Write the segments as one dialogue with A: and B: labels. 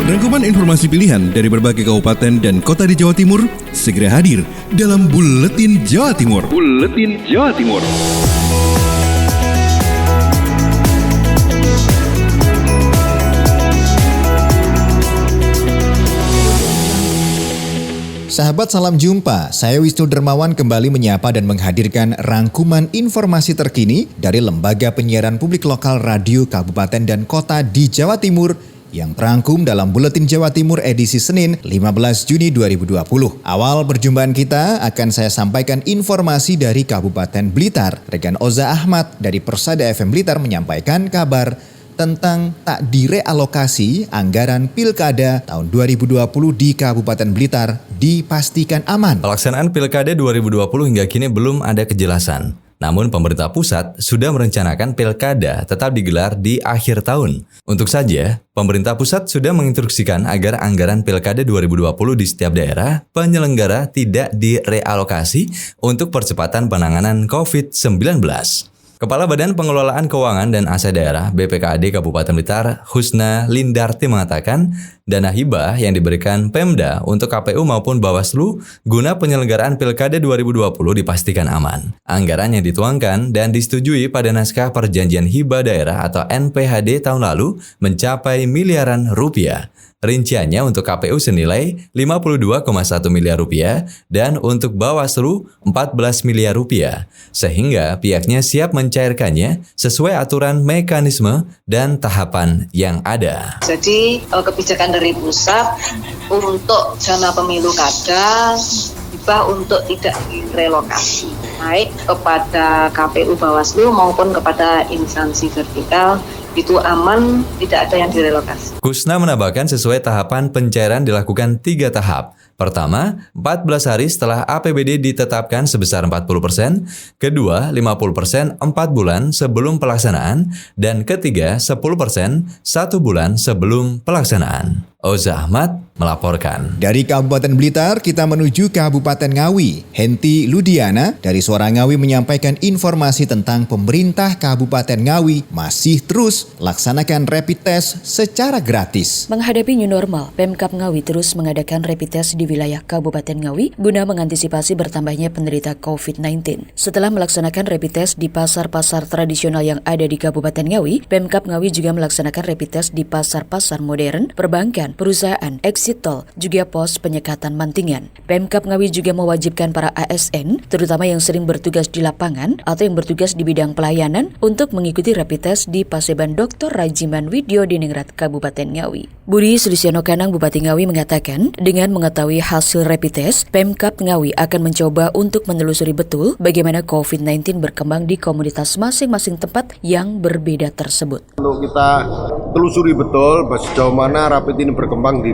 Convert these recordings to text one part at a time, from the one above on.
A: Rangkuman informasi pilihan dari berbagai kabupaten dan kota di Jawa Timur segera hadir dalam Buletin Jawa Timur. Buletin Jawa Timur.
B: Sahabat salam jumpa, saya Wisnu Dermawan kembali menyapa dan menghadirkan rangkuman informasi terkini dari Lembaga Penyiaran Publik Lokal Radio Kabupaten dan Kota di Jawa Timur yang terangkum dalam Buletin Jawa Timur edisi Senin 15 Juni 2020. Awal perjumpaan kita akan saya sampaikan informasi dari Kabupaten Blitar. Rekan Oza Ahmad dari Persada FM Blitar menyampaikan kabar tentang tak direalokasi anggaran Pilkada tahun 2020 di Kabupaten Blitar dipastikan aman.
C: Pelaksanaan Pilkada 2020 hingga kini belum ada kejelasan. Namun pemerintah pusat sudah merencanakan Pilkada tetap digelar di akhir tahun. Untuk saja, pemerintah pusat sudah menginstruksikan agar anggaran Pilkada 2020 di setiap daerah penyelenggara tidak direalokasi untuk percepatan penanganan COVID-19. Kepala Badan Pengelolaan Keuangan dan Aset Daerah BPKAD Kabupaten Blitar, Husna Lindarti mengatakan, dana hibah yang diberikan Pemda untuk KPU maupun Bawaslu guna penyelenggaraan Pilkada 2020 dipastikan aman. Anggaran yang dituangkan dan disetujui pada naskah Perjanjian Hibah Daerah atau NPHD tahun lalu mencapai miliaran rupiah. Rinciannya untuk KPU senilai 52,1 miliar rupiah dan untuk Bawaslu 14 miliar rupiah. Sehingga pihaknya siap mencairkannya sesuai aturan mekanisme dan tahapan yang ada.
D: Jadi kebijakan dari pusat untuk dana pemilu kada hibah untuk tidak direlokasi, baik kepada KPU Bawaslu maupun kepada instansi vertikal. Itu aman, tidak ada yang direlokasi.
C: Kusna menambahkan sesuai tahapan pencairan dilakukan 3 tahap. Pertama, 14 hari setelah APBD ditetapkan sebesar 40%, kedua 50% 4 bulan sebelum pelaksanaan, dan ketiga 10% 1 bulan sebelum pelaksanaan. Oza Ahmad melaporkan.
B: Dari Kabupaten Blitar, kita menuju Kabupaten Ngawi. Henti Ludiana dari Suara Ngawi menyampaikan informasi tentang pemerintah Kabupaten Ngawi masih terus laksanakan rapid test secara gratis.
E: Menghadapi new normal, Pemkab Ngawi terus mengadakan rapid test di wilayah Kabupaten Ngawi guna mengantisipasi bertambahnya penderita COVID-19. Setelah melaksanakan rapid test di pasar-pasar tradisional yang ada di Kabupaten Ngawi, Pemkab Ngawi juga melaksanakan rapid test di pasar-pasar modern, perbankan, perusahaan, exit tol, juga pos penyekatan mantingan. Pemkab Ngawi juga mewajibkan para ASN, terutama yang sering bertugas di lapangan atau yang bertugas di bidang pelayanan, untuk mengikuti rapid test di Paseban Dr. Rajiman Widyo di Ningrat, Kabupaten Ngawi. Budi Sulistiono Kanang, Bupati Ngawi mengatakan, dengan mengetahui hasil rapid test, Pemkab Ngawi akan mencoba untuk menelusuri betul bagaimana COVID-19 berkembang di komunitas masing-masing tempat yang berbeda tersebut.
F: Untuk kita telusuri betul sejauh mana rapid ini berkembang di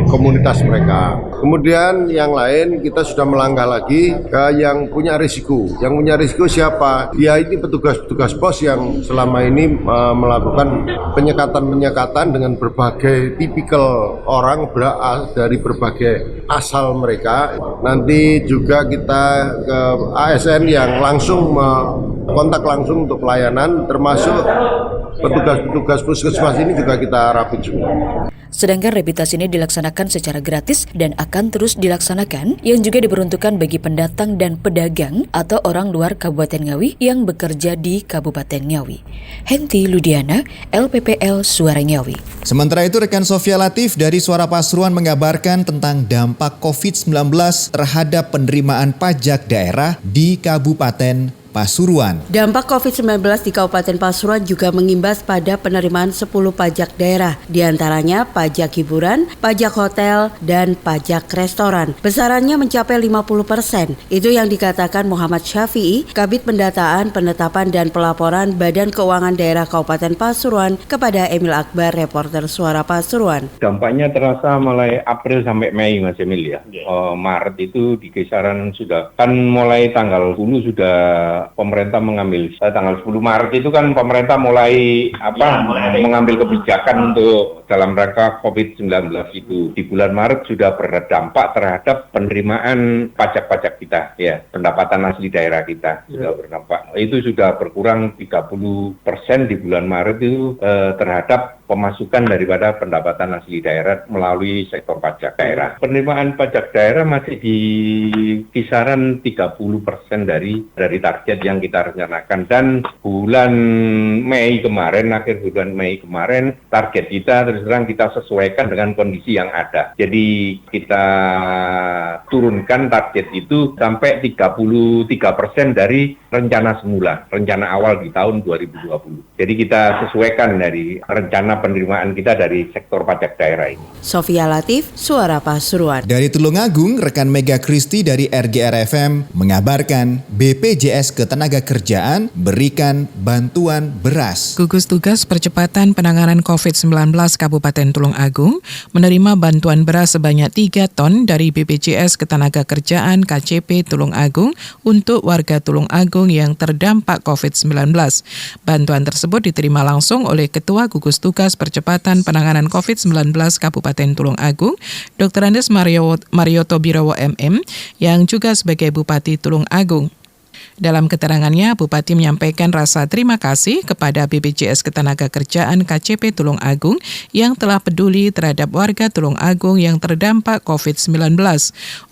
F: komunitas mereka. Kemudian yang lain kita sudah melangkah lagi ke yang punya risiko. Yang punya risiko siapa? Ya ini petugas-petugas pos yang selama ini melakukan penyekatan dengan berbagai tipikal orang dari berbagai asal mereka. Nanti juga kita ke ASN yang langsung kontak langsung untuk pelayanan, termasuk petugas-petugas puskesmas ini juga kita rapid semua.
E: Sedangkan rapid test ini dilaksanakan secara gratis dan akan terus dilaksanakan, yang juga diperuntukkan bagi pendatang dan pedagang atau orang luar Kabupaten Ngawi yang bekerja di Kabupaten Ngawi. Henti Ludiana, LPPL Suara Ngawi.
B: Sementara itu, rekan Sofia Latif dari Suara Pasuruan mengabarkan tentang dampak COVID-19 terhadap penerimaan pajak daerah di Kabupaten Pasuruan.
G: Dampak COVID-19 di Kabupaten Pasuruan juga mengimbas pada penerimaan 10 pajak daerah, diantaranya pajak hiburan, pajak hotel, dan pajak restoran. Besarannya mencapai 50%. Itu yang dikatakan Muhammad Syafi'i, Kabid Pendataan, Penetapan, dan Pelaporan Badan Keuangan Daerah Kabupaten Pasuruan kepada Emil Akbar, reporter Suara Pasuruan.
H: Dampaknya terasa mulai April sampai Mei, Mas Emil ya. Maret itu di kisaran sudah, kan mulai tanggal 10 sudah pemerintah mengambil tanggal 10 Maret itu kan pemerintah mulai mengambil kebijakan untuk dalam rangka COVID-19 itu. Di bulan Maret sudah berdampak terhadap penerimaan pajak-pajak kita, ya, pendapatan asli daerah kita sudah berdampak. Itu sudah berkurang 30% di bulan Maret itu terhadap pemasukan daripada pendapatan asli daerah melalui sektor pajak daerah. Penerimaan pajak daerah masih di kisaran 30% dari target yang kita rencanakan, dan bulan Mei kemarin, akhir bulan Mei kemarin, target kita terus terang kita sesuaikan dengan kondisi yang ada. Jadi kita turunkan target itu sampai 33% dari rencana semula, rencana awal di tahun 2020. Jadi kita sesuaikan dari rencana penerimaan kita dari sektor pajak daerah ini.
G: Sofia Latif, Suara Pasuruan.
B: Dari Tulungagung, rekan Mega Kristi dari RGR FM mengabarkan BPJS Ketenagakerjaan berikan bantuan beras.
I: Gugus Tugas Percepatan Penanganan COVID-19 Kabupaten Tulungagung menerima bantuan beras sebanyak 3 ton dari BPJS Ketenagakerjaan KCP Tulungagung untuk warga Tulungagung yang terdampak COVID-19. Bantuan tersebut diterima langsung oleh Ketua Gugus Tugas Percepatan Penanganan COVID-19 Kabupaten Tulungagung, Dr. Andes Marioto Birowo MM, yang juga sebagai Bupati Tulungagung. Dalam keterangannya, Bupati menyampaikan rasa terima kasih kepada BPJS Ketenagakerjaan KCP Tulungagung yang telah peduli terhadap warga Tulungagung yang terdampak COVID-19.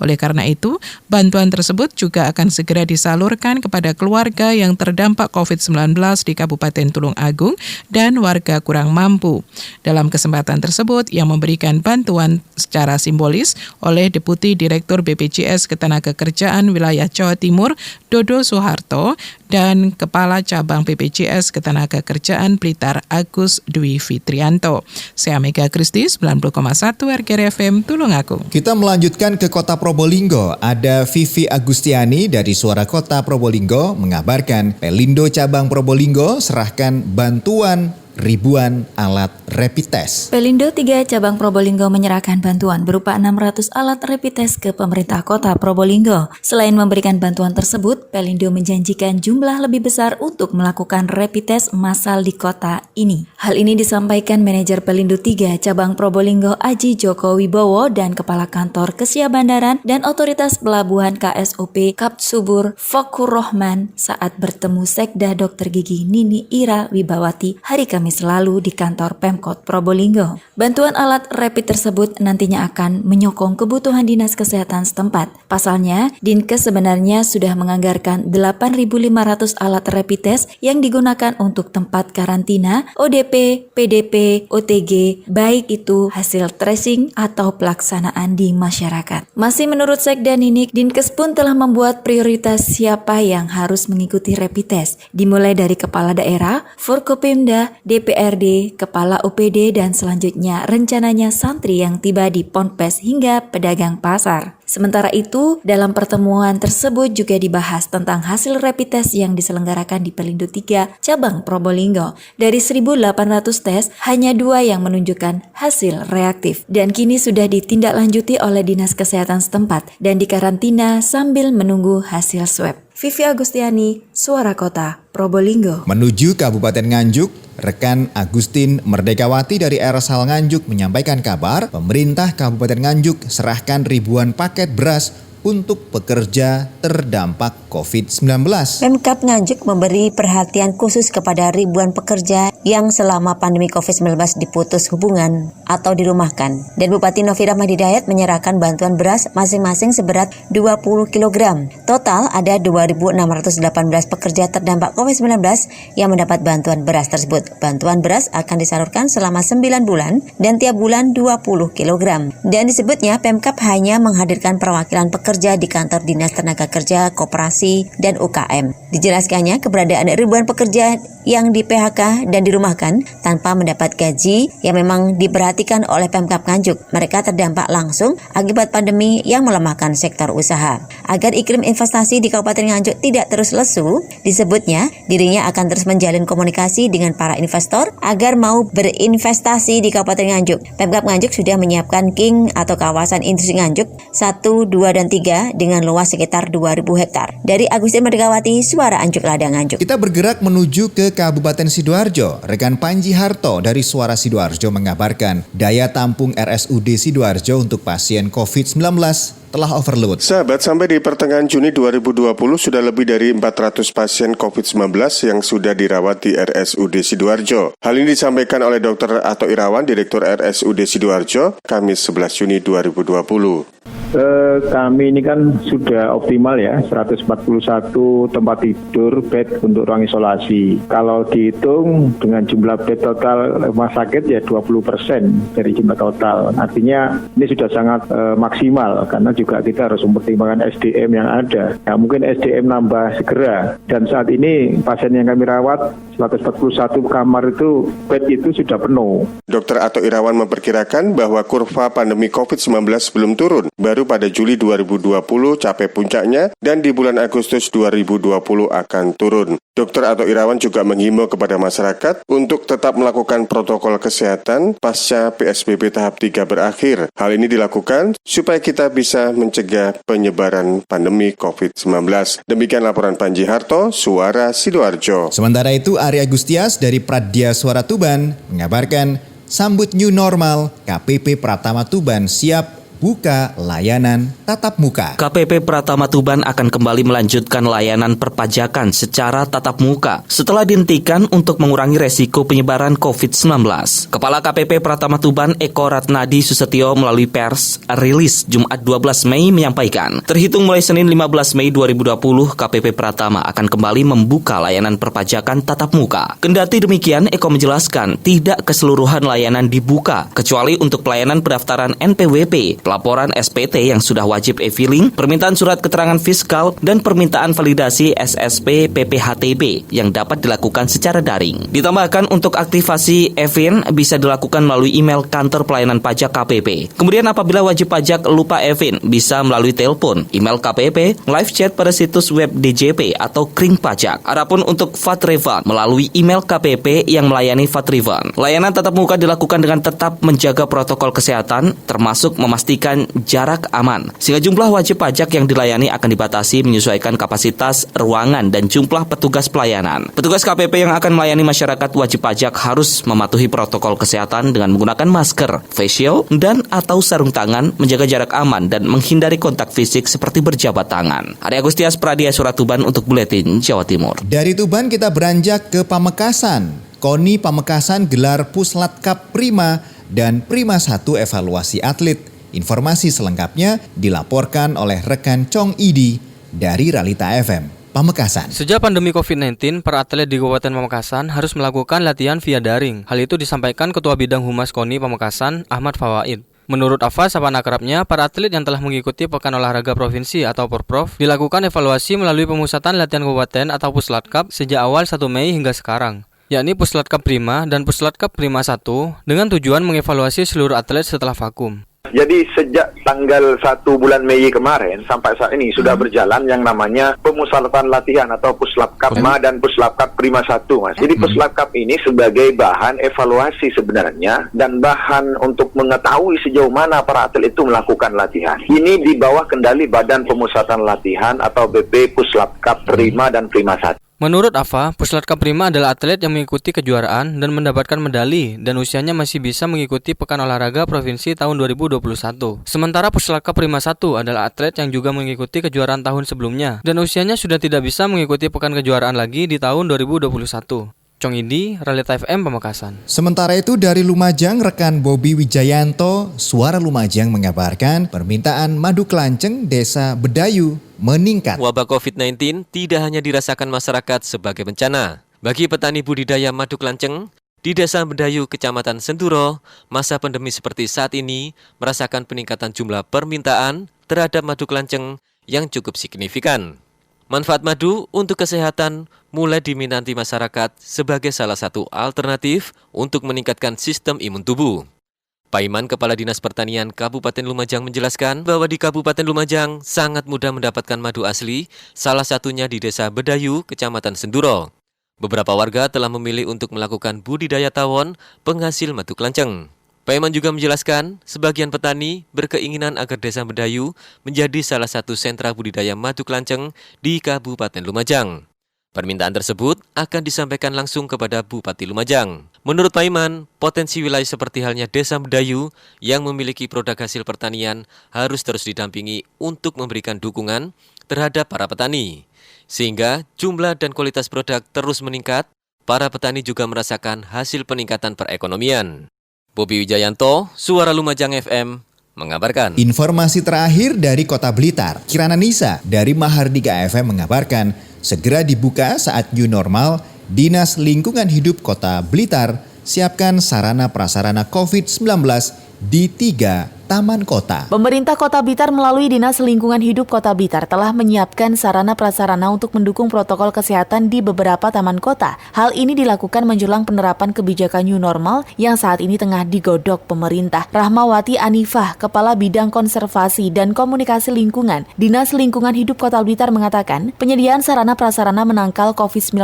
I: Oleh karena itu, bantuan tersebut juga akan segera disalurkan kepada keluarga yang terdampak COVID-19 di Kabupaten Tulungagung dan warga kurang mampu. Dalam kesempatan tersebut, yang memberikan bantuan secara simbolis oleh Deputi Direktur BPJS Ketenagakerjaan Wilayah Jawa Timur, Dodo Soeharto, dan Kepala Cabang BPJS Ketenagakerjaan Blitar Agus Dwi Fitrianto. Saya Mega Kristi, 90,1 RGR FM Tulungagung.
B: Kita melanjutkan ke Kota Probolinggo. Ada Vivi Agustiani dari Suara Kota Probolinggo mengabarkan Pelindo Cabang Probolinggo serahkan bantuan ribuan alat rapid test.
J: Pelindo 3 Cabang Probolinggo menyerahkan bantuan berupa 600 alat rapid test ke pemerintah kota Probolinggo. Selain memberikan bantuan tersebut, Pelindo menjanjikan jumlah lebih besar untuk melakukan rapid test massal di kota ini. Hal ini disampaikan manajer Pelindo 3 Cabang Probolinggo Aji Joko Wibowo dan Kepala Kantor Kesiabandaran dan Otoritas Pelabuhan KSOP Kapsubur Fokur Rohman saat bertemu Sekda Dr. Gigi Nini Ira Wibawati hari Kamis lalu di kantor Pemkot Probolinggo. Bantuan alat rapid tersebut nantinya akan menyokong kebutuhan dinas kesehatan setempat. Pasalnya, Dinkes sebenarnya sudah menganggarkan 8.500 alat rapid test yang digunakan untuk tempat karantina, ODP, PDP, OTG, baik itu hasil tracing atau pelaksanaan di masyarakat. Masih menurut Sekda Ninik, Dinkes pun telah membuat prioritas siapa yang harus mengikuti rapid test, dimulai dari kepala daerah, Forkopimda, DPRD, Kepala OPD, dan selanjutnya rencananya santri yang tiba di Ponpes hingga pedagang pasar. Sementara itu, dalam pertemuan tersebut juga dibahas tentang hasil rapid test yang diselenggarakan di Pelindo 3 Cabang Probolinggo. Dari 1.800 tes, hanya 2 yang menunjukkan hasil reaktif dan kini sudah ditindaklanjuti oleh Dinas Kesehatan setempat dan dikarantina sambil menunggu hasil swab. Vivi Agustiani, Suara Kota, Probolinggo.
B: Menuju Kabupaten Nganjuk, rekan Agustin Merdekawati dari RSHal Nganjuk menyampaikan kabar pemerintah Kabupaten Nganjuk serahkan ribuan paket beras untuk pekerja terdampak COVID-19.
K: Pemkab Nganjuk memberi perhatian khusus kepada ribuan pekerja yang selama pandemi COVID-19 diputus hubungan atau dirumahkan. Dan Bupati Novi Rahmah Hidayat menyerahkan bantuan beras masing-masing seberat 20 kg. Total ada 2.618 pekerja terdampak COVID-19 yang mendapat bantuan beras tersebut. Bantuan beras akan disalurkan selama 9 bulan dan tiap bulan 20 kg. Dan disebutnya Pemkab hanya menghadirkan perwakilan pekerja di kantor Dinas Tenaga Kerja, Koperasi, dan UKM. Dijelaskannya keberadaan ribuan pekerja yang di PHK dan dirumahkan tanpa mendapat gaji yang memang diperhatikan oleh Pemkab Nganjuk. Mereka terdampak langsung akibat pandemi yang melemahkan sektor usaha. Agar iklim investasi di Kabupaten Nganjuk tidak terus lesu, disebutnya dirinya akan terus menjalin komunikasi dengan para investor agar mau berinvestasi di Kabupaten Nganjuk. Pemkab Nganjuk sudah menyiapkan KING atau kawasan industri Nganjuk 1, 2, dan 3 3 dengan luas sekitar 2.000 hektar. Dari Agustin Merdekawati, Suara Anjuk Ladang Anjuk.
B: Kita bergerak menuju ke Kabupaten Sidoarjo. Rekan Panji Harto dari Suara Sidoarjo mengabarkan daya tampung RSUD Sidoarjo untuk pasien COVID-19 telah overload.
L: Sahabat, sampai di pertengahan Juni 2020 sudah lebih dari 400 pasien COVID-19 yang sudah dirawat di RSUD Sidoarjo. Hal ini disampaikan oleh Dr. Ato Irawan, Direktur RSUD Sidoarjo, Kamis 11 Juni 2020.
M: Kami ini kan sudah optimal ya, 141 tempat tidur bed untuk ruang isolasi. Kalau dihitung dengan jumlah bed total rumah sakit ya 20% dari jumlah total. Artinya ini sudah sangat maksimal karena juga kita harus mempertimbangkan SDM yang ada. Ya, mungkin SDM nambah segera. Dan saat ini pasien yang kami rawat 141 kamar itu bed itu sudah penuh.
L: Dr. Ato Irawan memperkirakan bahwa kurva pandemi COVID-19 belum turun. Baru pada Juli 2020 capai puncaknya dan di bulan Agustus 2020 akan turun. Dr. Ato Irawan juga menghimbau kepada masyarakat untuk tetap melakukan protokol kesehatan pasca PSBB tahap 3 berakhir. Hal ini dilakukan supaya kita bisa mencegah penyebaran pandemi COVID-19. Demikian laporan Panji Harto, Suara Sidoarjo.
B: Sementara itu, Ari Agustias dari Pradya Suara Tuban mengabarkan sambut new normal, KPP Pratama Tuban siap buka layanan tatap muka.
N: KPP Pratama Tuban akan kembali melanjutkan layanan perpajakan secara tatap muka setelah dihentikan untuk mengurangi resiko penyebaran COVID-19. Kepala KPP Pratama Tuban Eko Ratnadi Susetio melalui pers rilis Jumat 12 Mei menyampaikan, terhitung mulai Senin 15 Mei 2020, KPP Pratama akan kembali membuka layanan perpajakan tatap muka. Kendati demikian, Eko menjelaskan tidak keseluruhan layanan dibuka, kecuali untuk pelayanan pendaftaran NPWP, laporan SPT yang sudah wajib e-filing, permintaan surat keterangan fiskal, dan permintaan validasi SSP PPHTB yang dapat dilakukan secara daring. Ditambahkan untuk aktivasi e-fin bisa dilakukan melalui email kantor pelayanan pajak KPP. Kemudian apabila wajib pajak lupa e-fin bisa melalui telepon, email KPP, live chat pada situs web DJP atau Kring Pajak. Adapun untuk VAT refund melalui email KPP yang melayani VAT refund. Layanan tatap muka dilakukan dengan tetap menjaga protokol kesehatan termasuk memastikan jarak aman, sehingga jumlah wajib pajak yang dilayani akan dibatasi menyesuaikan kapasitas ruangan dan jumlah petugas pelayanan. Petugas KPP yang akan melayani masyarakat wajib pajak harus mematuhi protokol kesehatan dengan menggunakan masker, face shield, dan atau sarung tangan, menjaga jarak aman dan menghindari kontak fisik seperti berjabat tangan. Ari Agustias, Pradya Suara Tuban untuk Buletin Jawa Timur.
B: Dari Tuban kita beranjak ke Pamekasan. KONI Pamekasan gelar Puslatkap Prima dan Prima 1 evaluasi atlet. Informasi selengkapnya dilaporkan oleh rekan Chong Idi dari Ralita FM, Pamekasan.
O: Sejak pandemi COVID-19, para atlet di Kabupaten Pamekasan harus melakukan latihan via daring. Hal itu disampaikan Ketua Bidang Humas KONI Pamekasan, Ahmad Fawaid. Menurut Afa, sapaan akrabnya, para atlet yang telah mengikuti Pekan Olahraga Provinsi atau Porprov dilakukan evaluasi melalui pemusatan latihan kabupaten atau Puslatkap sejak awal 1 Mei hingga sekarang, yakni Puslatkap Prima dan Puslatkap Prima 1 dengan tujuan mengevaluasi seluruh atlet setelah vakum.
P: Jadi sejak tanggal 1 bulan Mei kemarin sampai saat ini sudah berjalan yang namanya pemusatan latihan atau Puslatkap Prima dan Puslatkap Prima 1, Mas. Jadi Puslatkap ini sebagai bahan evaluasi sebenarnya dan bahan untuk mengetahui sejauh mana para atlet itu melakukan latihan. Ini di bawah kendali Badan Pemusatan Latihan atau BP Puslatkap Prima dan Prima 1.
O: Menurut Afa, Puslatkap Prima adalah atlet yang mengikuti kejuaraan dan mendapatkan medali dan usianya masih bisa mengikuti Pekan Olahraga Provinsi tahun 2021. Sementara Puslatkap Prima 1 adalah atlet yang juga mengikuti kejuaraan tahun sebelumnya dan usianya sudah tidak bisa mengikuti Pekan Kejuaraan lagi di tahun 2021. Chong Idi, Ralita FM Pamekasan.
B: Sementara itu dari Lumajang, rekan Bobi Wijayanto, Suara Lumajang mengabarkan permintaan madu kelanceng Desa Bedayu meningkat.
Q: Wabah COVID-19 tidak hanya dirasakan masyarakat sebagai bencana. Bagi petani budidaya madu kelanceng di Desa Bedayu, Kecamatan Senduro, masa pandemi seperti saat ini merasakan peningkatan jumlah permintaan terhadap madu kelanceng yang cukup signifikan. Manfaat madu untuk kesehatan mulai diminati masyarakat sebagai salah satu alternatif untuk meningkatkan sistem imun tubuh. Paiman, Kepala Dinas Pertanian Kabupaten Lumajang menjelaskan bahwa di Kabupaten Lumajang sangat mudah mendapatkan madu asli, salah satunya di Desa Bedayu, Kecamatan Senduro. Beberapa warga telah memilih untuk melakukan budidaya tawon penghasil madu kelanceng. Pak Iman juga menjelaskan, sebagian petani berkeinginan agar Desa Bedayu menjadi salah satu sentra budidaya madu kelanceng di Kabupaten Lumajang. Permintaan tersebut akan disampaikan langsung kepada Bupati Lumajang. Menurut Pak Iman, potensi wilayah seperti halnya Desa Bedayu yang memiliki produk hasil pertanian harus terus didampingi untuk memberikan dukungan terhadap para petani. Sehingga jumlah dan kualitas produk terus meningkat, para petani juga merasakan hasil peningkatan perekonomian. Bobi Wijayanto, Suara Lumajang FM, mengabarkan.
B: Informasi terakhir dari Kota Blitar, Kirana Nisa dari Mahardika FM mengabarkan, segera dibuka saat new normal, Dinas Lingkungan Hidup Kota Blitar siapkan sarana prasarana COVID-19 di 3 Taman Kota.
R: Pemerintah Kota Blitar melalui Dinas Lingkungan Hidup Kota Blitar telah menyiapkan sarana prasarana untuk mendukung protokol kesehatan di beberapa taman kota. Hal ini dilakukan menjelang penerapan kebijakan new normal yang saat ini tengah digodok pemerintah. Rahmawati Anifah, Kepala Bidang Konservasi dan Komunikasi Lingkungan, Dinas Lingkungan Hidup Kota Blitar mengatakan, penyediaan sarana prasarana menangkal COVID-19,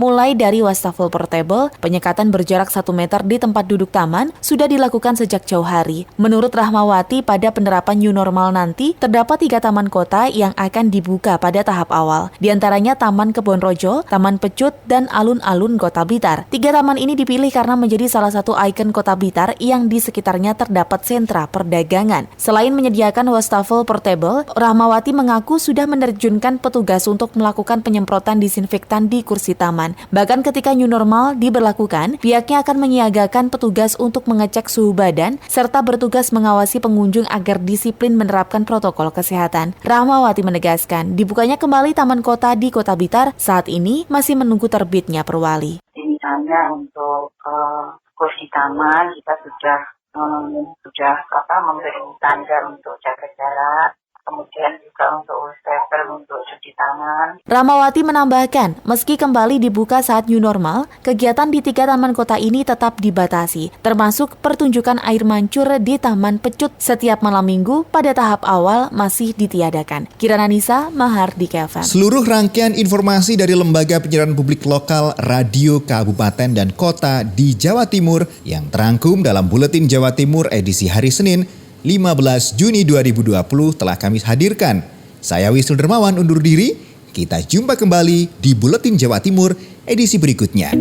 R: mulai dari wastafel portable, penyekatan berjarak 1 meter di tempat duduk taman, sudah dilakukan sejak jauh hari. Menurut Rahmawati, pada penerapan new normal nanti, terdapat 3 taman kota yang akan dibuka pada tahap awal. Di antaranya Taman Kebonrojo, Taman Pecut, dan Alun-Alun Kota Blitar. 3 taman ini dipilih karena menjadi salah satu ikon Kota Blitar yang di sekitarnya terdapat sentra perdagangan. Selain menyediakan wastafel portable, Rahmawati mengaku sudah menerjunkan petugas untuk melakukan penyemprotan disinfektan di kursi taman. Bahkan ketika new normal diberlakukan, pihaknya akan menyiagakan petugas untuk mengecek suhu badan, serta bertugas mengawasi pengunjung agar disiplin menerapkan protokol kesehatan. Rahmawati menegaskan, dibukanya kembali taman kota di Kota Blitar saat ini masih menunggu terbitnya perwali.
S: Misalnya untuk kursi taman kita sudah memberi tanda untuk jaga jarak. Kemudian juga untuk wastafel untuk cuci tangan.
R: Rahmawati menambahkan, meski kembali dibuka saat new normal, kegiatan di 3 taman kota ini tetap dibatasi, termasuk pertunjukan air mancur di Taman Pecut setiap malam minggu pada tahap awal masih ditiadakan. Kirana Nisa, Mahardika FM.
B: Seluruh rangkaian informasi dari Lembaga Penyiaran Publik Lokal Radio Kabupaten dan Kota di Jawa Timur yang terangkum dalam Buletin Jawa Timur edisi hari Senin, 15 Juni 2020 telah kami hadirkan. Saya Wisnu Dermawan undur diri. Kita jumpa kembali di Buletin Jawa Timur edisi berikutnya.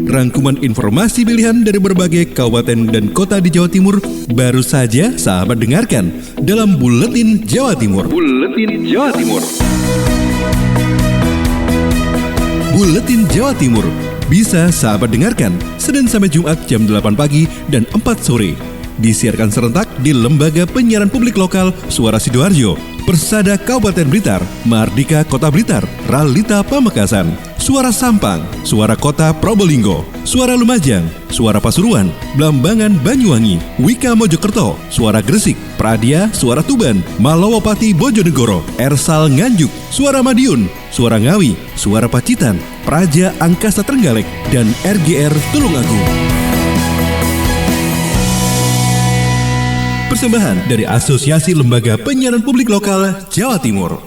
A: Rangkuman informasi pilihan dari berbagai kabupaten dan kota di Jawa Timur baru saja sahabat dengarkan dalam Buletin Jawa Timur. Buletin Jawa Timur. Buletin Jawa Timur bisa sahabat dengarkan Senin sampai Jumat jam 8 pagi dan 4 sore. Disiarkan serentak di Lembaga Penyiaran Publik Lokal Suara Sidoarjo, Persada Kabupaten Blitar, Mahardika Kota Blitar, Ralita Pamekasan, Suara Sampang, Suara Kota Probolinggo, Suara Lumajang, Suara Pasuruan, Blambangan Banyuwangi, Wika Mojokerto, Suara Gresik, Pradia, Suara Tuban, Malawapati Bojonegoro, Ersal Nganjuk, Suara Madiun, Suara Ngawi, Suara Pacitan, Praja Angkasa Trenggalek, dan RGR Tulungagung. Persembahan dari Asosiasi Lembaga Penyiaran Publik Lokal Jawa Timur.